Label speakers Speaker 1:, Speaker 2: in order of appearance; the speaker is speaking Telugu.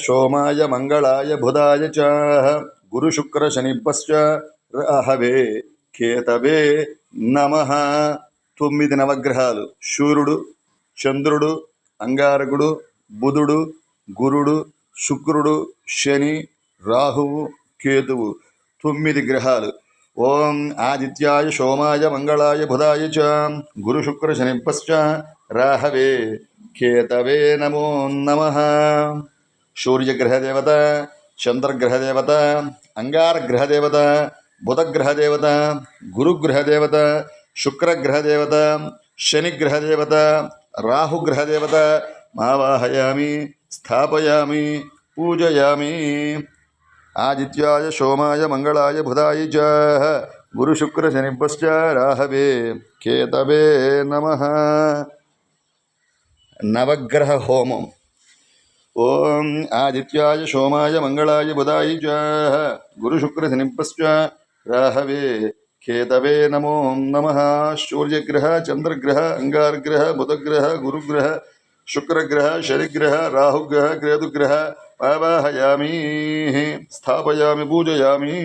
Speaker 1: సోమాయ మంగళాయ బుధాయ చ గురు శుక్ర శనిభ్యశ్చ రాహవే కేతవే నమః. 9 నవగ్రహాలు: సూర్యుడు, చంద్రుడు, అంగారకుడు, బుధుడు, గురుడు, శుక్రుడు, శని, రాహువు, కేతువు. 9 గ్రహాలు. ఓం ఆదిత్యాయ సోమాయ మంగళాయ బుధాయ చ గురు శుక్ర శనిభ్యశ్చ రాహవే కేతవే నమో నమః. సూర్యగ్రహదేవత, చంద్రగ్రహదేవత, అంగారగ్రహదేవత, బుధగ్రహదేవత, గురుగ్రహదేవత, శుక్రగ్రహదేవత, శనిగ్రహదేవత, రాహుగ్రహదేవత మావాహయామి, స్థాపయామి, పూజయామి. ఆదిత్యాయ సోమాయ మంగళాయ బుధాయ చ గురు శుక్ర శనిభ్యశ్చ రాహవే కేతవే నమః. నవగ్రహ హోమం. ఓం ఆదిత్యాయ సోమాయ మంగళాయ బుధాయ చ గురు శుక్ర శనిభ్యశ్చ రాహవే కేతవే నమో నమః. సూర్యగ్రహ, చంద్రగ్రహ, అంగారగ్రహ, బుధగ్రహ, గురుగ్రహ, శుక్రగ్రహ, శనిగ్రహ, రాహుగ్రహ, కేతుగ్రహ ఆవాహయామి, స్థాపయామి, పూజయామి.